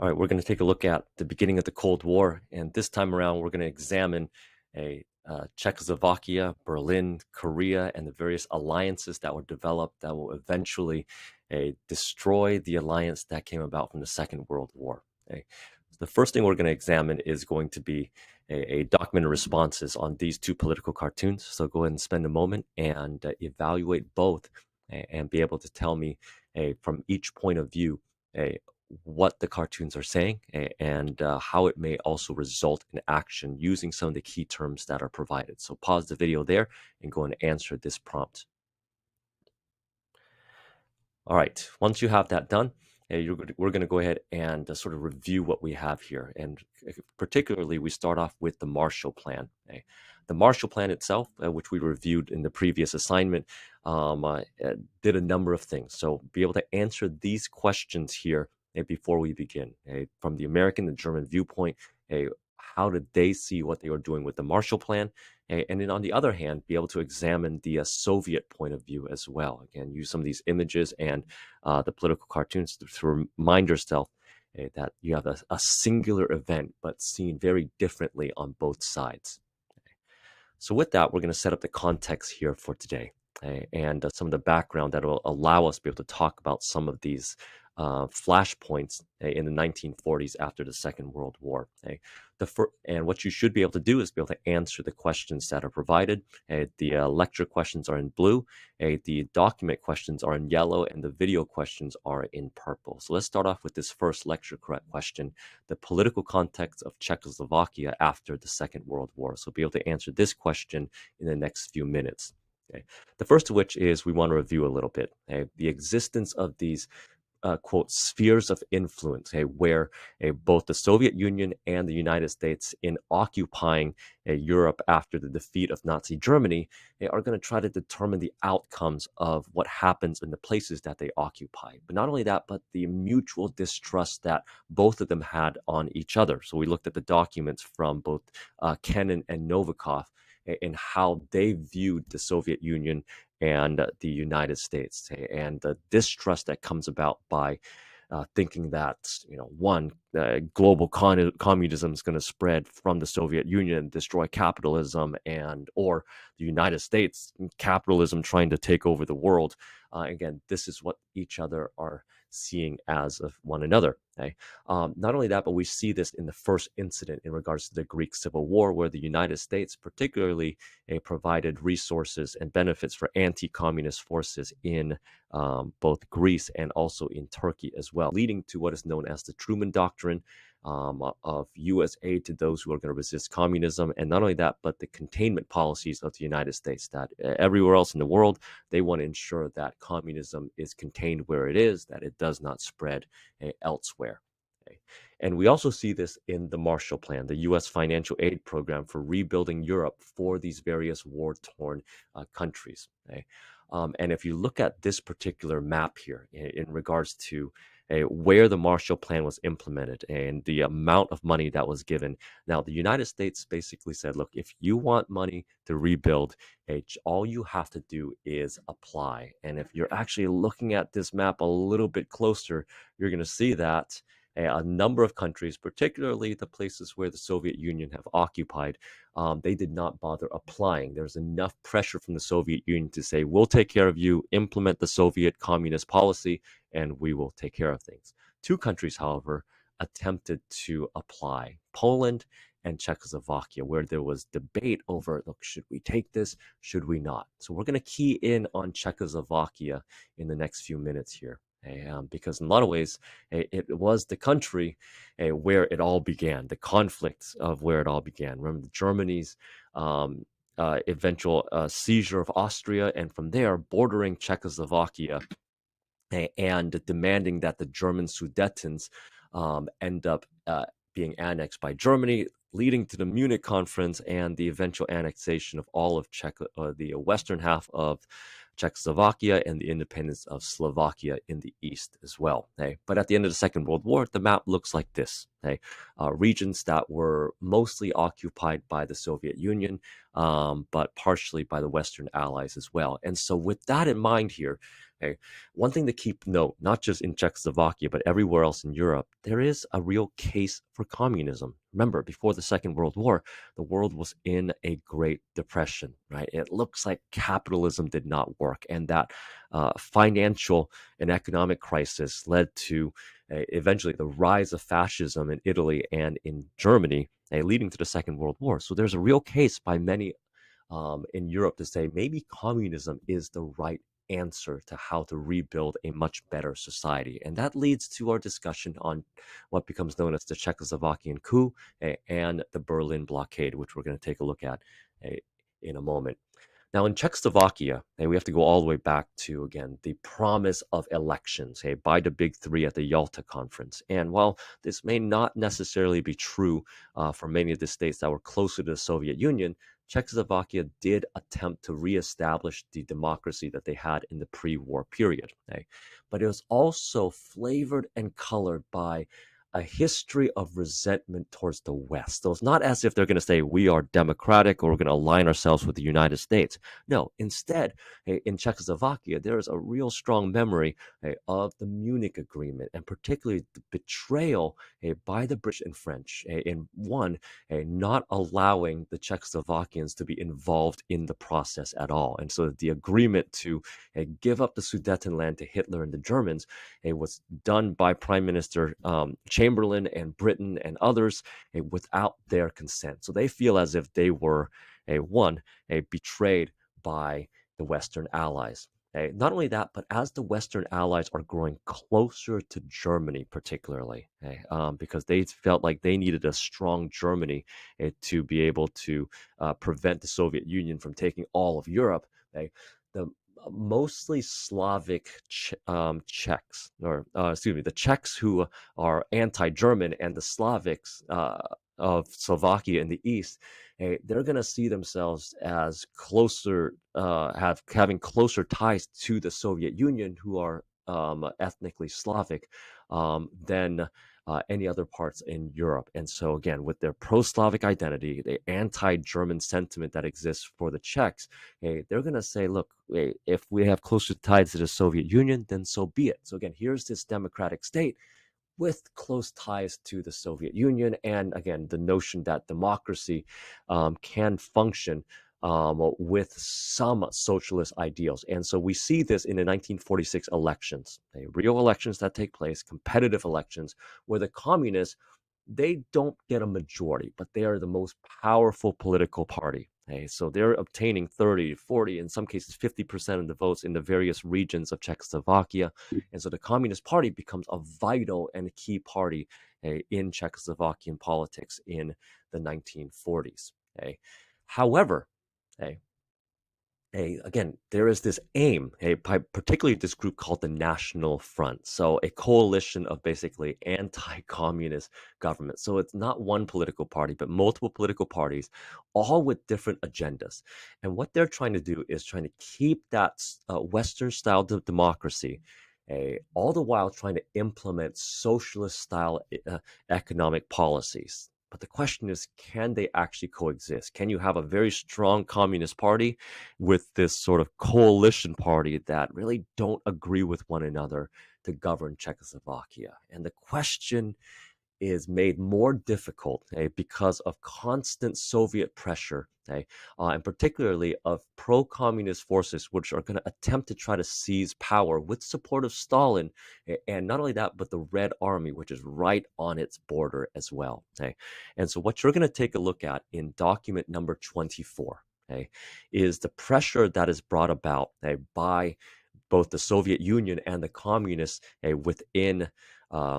All right, we're going to take a look at the beginning of the Cold War, and this time around, we're going to examine Czechoslovakia, Berlin, Korea, and the various alliances that were developed that will eventually destroy the alliance that came about from the Second World War. Okay? So the first thing we're going to examine is going to be a documented responses on these two political cartoons. So go ahead and spend a moment and evaluate both and be able to tell me from each point of view what the cartoons are saying and how it may also result in action using some of the key terms that are provided. So pause the video there and go and answer this prompt. All right, once you have that done, we're going to go ahead and sort of review what we have here. And particularly, we start off with the Marshall Plan. Okay? The Marshall Plan itself, which we reviewed in the previous assignment, did a number of things. So be able to answer these questions here before we begin. From the American and German viewpoint, how did they see what they were doing with the Marshall Plan? And then on the other hand, be able to examine the Soviet point of view as well. Again, use some of these images and the political cartoons to remind yourself that you have a singular event, but seen very differently on both sides. So with that, we're going to set up the context here for today and some of the background that will allow us to be able to talk about some of these flashpoints in the 1940s after the Second World War. And what you should be able to do is be able to answer the questions that are provided. The lecture questions are in blue, the document questions are in yellow, and the video questions are in purple. So let's start off with this first lecture question, the political context of Czechoslovakia after the Second World War. So be able to answer this question in the next few minutes. Okay. The first of which is we want to review a little bit the existence of these quote, spheres of influence, where both the Soviet Union and the United States, in occupying Europe after the defeat of Nazi Germany, are going to try to determine the outcomes of what happens in the places that they occupy. But not only that, but the mutual distrust that both of them had on each other. So we looked at the documents from both Kennan and Novikov in how they viewed the Soviet Union and the United States, and the distrust that comes about by thinking that, global communism is going to spread from the Soviet Union and destroy capitalism, or the United States, capitalism trying to take over the world. Again, this is what each other are seeing as of one another. Not only that, but we see this in the first incident in regards to the Greek Civil War, where the United States particularly provided resources and benefits for anti-communist forces in both Greece and also in Turkey as well, leading to what is known as the Truman Doctrine of U.S. aid to those who are going to resist communism. And not only that, but the containment policies of the United States, that everywhere else in the world, they want to ensure that communism is contained where it is, that it does not spread elsewhere. And we also see this in the Marshall Plan, the U.S. financial aid program for rebuilding Europe for these various war-torn countries. And if you look at this particular map here in regards to where the Marshall Plan was implemented and the amount of money that was given. Now, the United States basically said, look, if you want money to rebuild, all you have to do is apply. And if you're actually looking at this map a little bit closer, you're going to see that a number of countries, particularly the places where the Soviet Union have occupied, they did not bother applying. There's enough pressure from the Soviet Union to say, we'll take care of you, implement the Soviet communist policy, and we will take care of things. Two countries, however, attempted to apply, Poland and Czechoslovakia, where there was debate over, look, should we take this? Should we not? So we're going to key in on Czechoslovakia in the next few minutes here. Because in a lot of ways, it was the country where it all began, the conflict of where it all began. Remember Germany's eventual seizure of Austria, and from there, bordering Czechoslovakia and demanding that the German Sudetens end up being annexed by Germany, leading to the Munich Conference and the eventual annexation of all of the western half of Czechoslovakia and the independence of Slovakia in the east as well. But at the end of the Second World War, the map looks like this. Regions that were mostly occupied by the Soviet Union, but partially by the Western Allies as well. And so with that in mind here, Okay, one thing to keep note, not just in Czechoslovakia but everywhere else in Europe, there is a real case for communism. Remember, before the Second World War, the world was in a Great Depression, right? It looks like capitalism did not work, and that financial and economic crisis led to eventually the rise of fascism in Italy and in Germany, leading to the Second World War. So there's a real case by many in Europe to say maybe communism is the right answer to how to rebuild a much better society. And that leads to our discussion on what becomes known as the Czechoslovakian coup and the Berlin blockade, which we're going to take a look at in a moment. Now, in Czechoslovakia, we have to go all the way back to, again, the promise of elections by the Big Three at the Yalta Conference. And while this may not necessarily be true for many of the states that were closer to the Soviet Union, Czechoslovakia did attempt to reestablish the democracy that they had in the pre-war period. But it was also flavored and colored by a history of resentment towards the West. So it's not as if they're going to say we are democratic or we're going to align ourselves with the United States. No, instead, in Czechoslovakia, there is a real strong memory of the Munich Agreement, and particularly the betrayal by the British and French in one, not allowing the Czechoslovakians to be involved in the process at all. And so the agreement to give up the Sudetenland to Hitler and the Germans was done by Prime Minister Chamberlain and Britain and others without their consent. So they feel as if they were betrayed by the Western Allies. Not only that, but as the Western Allies are growing closer to Germany, particularly, because they felt like they needed a strong Germany to be able to prevent the Soviet Union from taking all of Europe, the mostly Slavic Czechs, or excuse me, the Czechs who are anti-German and the Slavics of Slovakia in the east, they're going to see themselves as closer, having closer ties to the Soviet Union, who are ethnically Slavic, than any other parts in Europe. And so, again, with their pro-Slavic identity, the anti-German sentiment that exists for the Czechs, they're going to say, look, if we have closer ties to the Soviet Union, then so be it. So, again, here's this democratic state with close ties to the Soviet Union, and again, the notion that democracy can function with some socialist ideals. And so we see this in the 1946 elections, real elections that take place, competitive elections, where the communists, they don't get a majority, but they are the most powerful political party. So they're obtaining 30, 40, in some cases 50% of the votes in the various regions of Czechoslovakia. And so the Communist Party becomes a vital and key party in Czechoslovakian politics in the 1940s. However, again, there is this aim, by particularly this group called the National Front. So a coalition of basically anti-communist governments. So it's not one political party, but multiple political parties, all with different agendas. And what they're trying to do is trying to keep that Western style of democracy, all the while trying to implement socialist style economic policies. But the question is, can they actually coexist? Can you have a very strong communist party with this sort of coalition party that really don't agree with one another to govern Czechoslovakia? And the question is made more difficult because of constant Soviet pressure, and particularly of pro-communist forces, which are going to attempt to try to seize power with support of Stalin, and not only that, but the Red Army, which is right on its border as well. And so what you're going to take a look at in document number 24 is the pressure that is brought about by both the Soviet Union and the communists within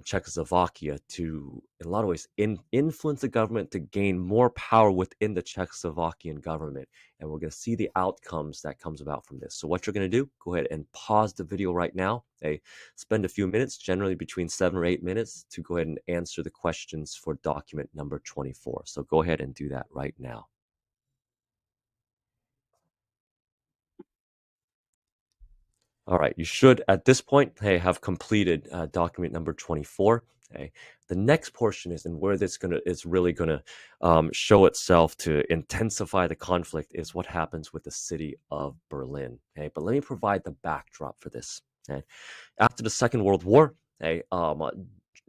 Czechoslovakia to, in a lot of ways, influence the government to gain more power within the Czechoslovakian government. And we're going to see the outcomes that comes about from this. So what you're going to do, go ahead and pause the video right now. Spend a few minutes, generally between 7 or 8 minutes, to go ahead and answer the questions for document number 24. So go ahead and do that right now. All right, you should at this point have completed document number 24. The next portion is, and where this is really gonna show itself to intensify the conflict, is what happens with the city of Berlin. But let me provide the backdrop for this. Okay? After the Second World War, okay,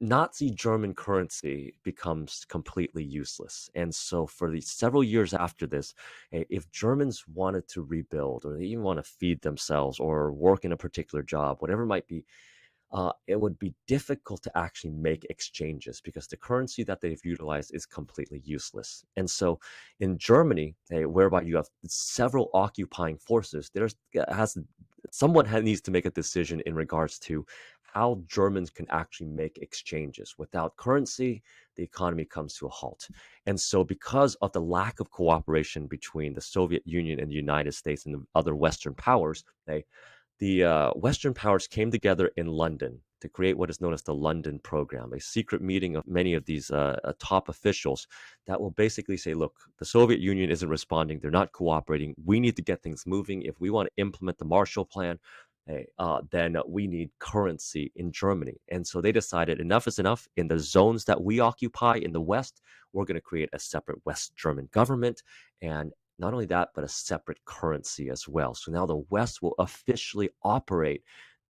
Nazi German currency becomes completely useless. And so, for the several years after this, if Germans wanted to rebuild or they even want to feed themselves or work in a particular job, whatever it might be, it would be difficult to actually make exchanges because the currency that they've utilized is completely useless. And so in Germany, whereby you have several occupying forces, there's has someone needs to make a decision in regards to how Germans can actually make exchanges. Without currency, the economy comes to a halt. And so, because of the lack of cooperation between the Soviet Union and the United States and the other Western powers, the Western powers came together in London to create what is known as the London Program, a secret meeting of many of these top officials that will basically say, look, the Soviet Union isn't responding. They're not cooperating. We need to get things moving. If we want to implement the Marshall Plan, then we need currency in Germany. And so they decided enough is enough. In the zones that we occupy in the West, we're going to create a separate West German government. And not only that, but a separate currency as well. So now the West will officially operate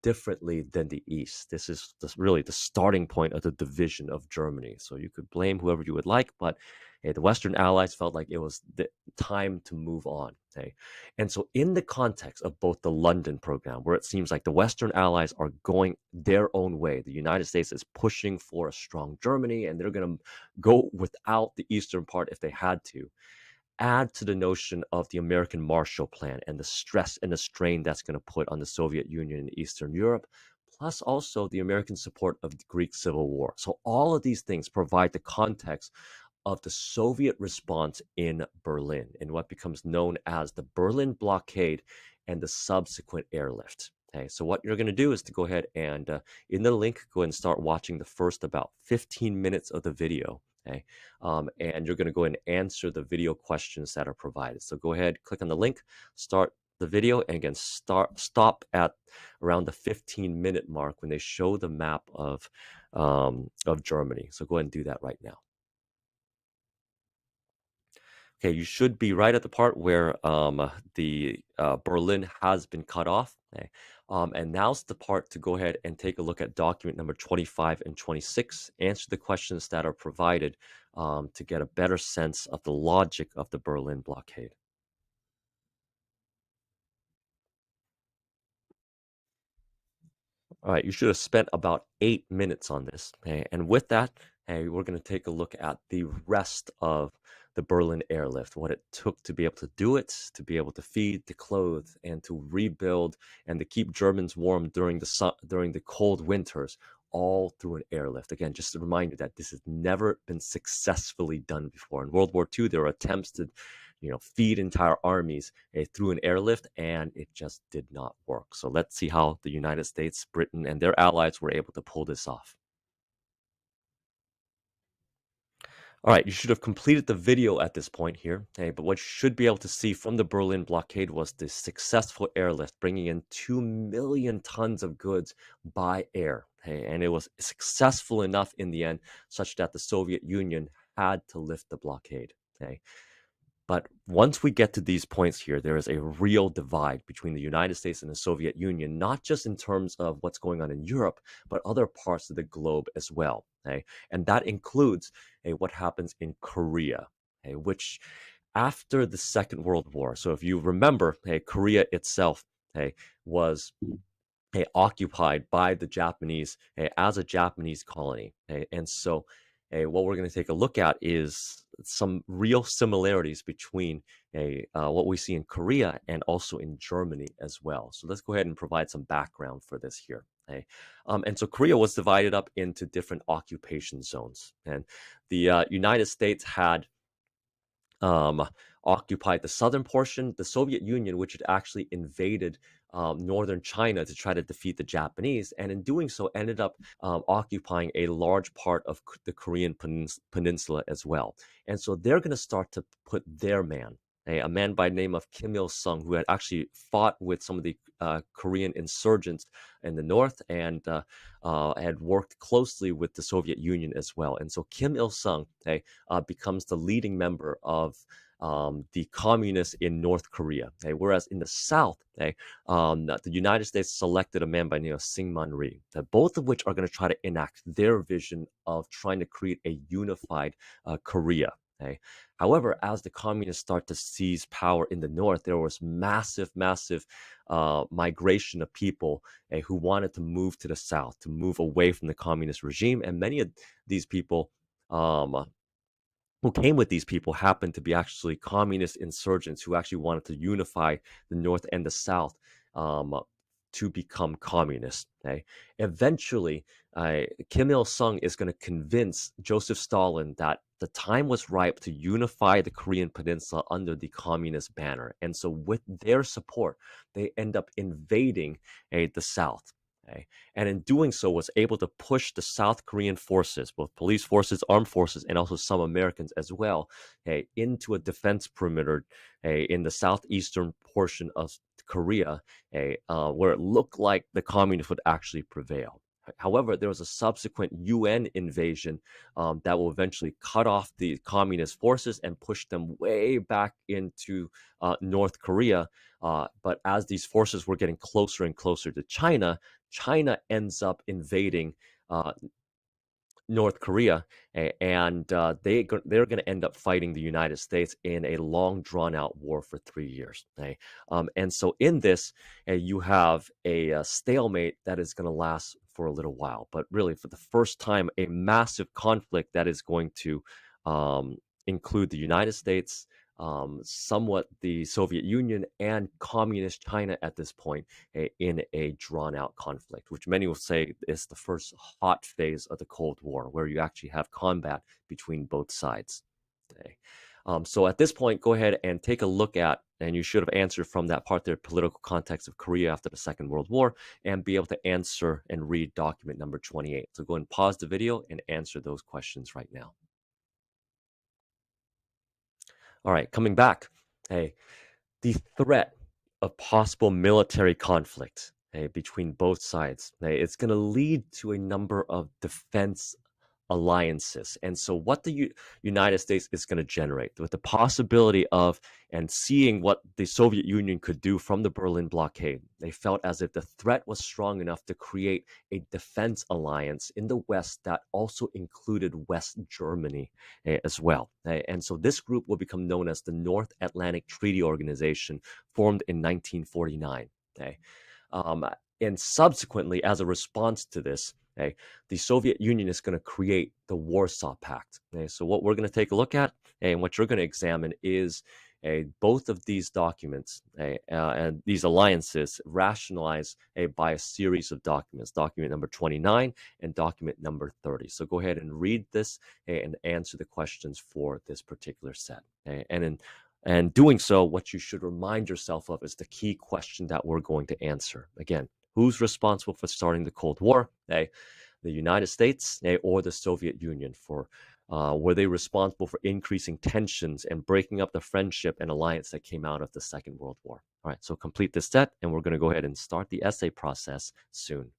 differently than the East. This is really the starting point of the division of Germany. So you could blame whoever you would like, but the Western allies felt like it was the time to move on. Okay? And so in the context of both the London program, where it seems like the Western allies are going their own way, the United States is pushing for a strong Germany, and they're going to go without the Eastern part if they had to. Add to the notion of the American Marshall Plan and the stress and the strain that's going to put on the Soviet Union and Eastern Europe, plus also the American support of the Greek Civil War. So all of these things provide the context of the Soviet response in Berlin in what becomes known as the Berlin blockade and the subsequent airlift. Okay, so what you're going to do is to go ahead and in the link, go ahead and start watching the first about 15 minutes of the video. Okay, and you're going to go ahead and answer the video questions that are provided. So go ahead, click on the link, start the video, and again, stop at around the 15-minute mark when they show the map of Germany. So go ahead and do that right now. Okay, you should be right at the part where the Berlin has been cut off. Okay. And now's the part to go ahead and take a look at document number 25 and 26, answer the questions that are provided to get a better sense of the logic of the Berlin blockade. All right, you should have spent about 8 minutes on this. Okay? And with that, we're going to take a look at the rest of the Berlin airlift, what it took to be able to do it, to be able to feed, to clothe, and to rebuild, and to keep Germans warm during the cold winters, all through an airlift. Again, just to remind you that this has never been successfully done before. In World War II, there were attempts to feed entire armies through an airlift, and it just did not work. So let's see how the United States, Britain, and their allies were able to pull this off. All right, you should have completed the video at this point here, but what you should be able to see from the Berlin blockade was the successful airlift, bringing in 2 million tons of goods by air, and it was successful enough in the end such that the Soviet Union had to lift the blockade. But once we get to these points here, there is a real divide between the United States and the Soviet Union, not just in terms of what's going on in Europe, but other parts of the globe as well. And that includes what happens in Korea, which after the Second World War. So if you remember, Korea itself was occupied by the Japanese as a Japanese colony. And so what we're going to take a look at is some real similarities between what we see in Korea and also in Germany as well. So let's go ahead and provide some background for this here. And so Korea was divided up into different occupation zones. And the United States had occupied the southern portion. The Soviet Union, which had actually invaded northern China to try to defeat the Japanese, and in doing so ended up occupying a large part of the Korean peninsula as well. And so they're going to start to put their man, a man by the name of Kim Il-sung, who had actually fought with some of the Korean insurgents in the north and had worked closely with the Soviet Union as well. And so Kim Il-sung becomes the leading member of the communists in North Korea. Okay? Whereas in the South, okay, the United States selected a man by the name of Syngman Rhee, both of which are going to try to enact their vision of trying to create a unified Korea. Okay? However, as the communists start to seize power in the North, there was massive migration of people who wanted to move to the South, to move away from the communist regime. And many of these people um, who came with these people happened to be actually communist insurgents who actually wanted to unify the North and the South um, to become communist. Okay? Eventually, Kim Il sung is going to convince Joseph Stalin that the time was ripe to unify the Korean peninsula under the communist banner. And so, with their support, they end up invading the South. Okay? And in doing so, was able to push the South Korean forces, both police forces, armed forces, and also some Americans as well, into a defense perimeter in the southeastern portion of Korea, where it looked like the communists would actually prevail. However, there was a subsequent UN invasion that will eventually cut off the communist forces and push them way back into North Korea. But as these forces were getting closer and closer to China, China ends up invading North Korea, and they're going to end up fighting the United States in a long, drawn-out war for 3 years. Okay? And so in this, you have a stalemate that is going to last for a little while. But really, for the first time, a massive conflict that is going to include the United States, somewhat the Soviet Union, and communist China at this point in a drawn-out conflict, which many will say is the first hot phase of the Cold War, where you actually have combat between both sides. Okay. So at this point, go ahead and take a look at, and you should have answered from that part there, political context of Korea after the Second World War, and be able to answer and read document number 28. So go ahead and pause the video and answer those questions right now. All right, coming back. Hey, the threat of possible military conflict between both sides, it's going to lead to a number of defense alliances. And so what the United States is going to generate with the possibility of and seeing what the Soviet Union could do from the Berlin blockade, they felt as if the threat was strong enough to create a defense alliance in the West that also included West Germany as well. And so this group will become known as the North Atlantic Treaty Organization, formed in 1949. Okay? And subsequently, as a response to this, the Soviet Union is going to create the Warsaw Pact. So what we're going to take a look at and what you're going to examine is both of these documents and these alliances rationalized by a series of documents, document number 29 and document number 30. So go ahead and read this and answer the questions for this particular set. And doing so, what you should remind yourself of is the key question that we're going to answer. Again, who's responsible for starting the Cold War? The United States or the Soviet Union? Were they responsible for increasing tensions and breaking up the friendship and alliance that came out of the Second World War? All right, so complete this set, and we're going to go ahead and start the essay process soon.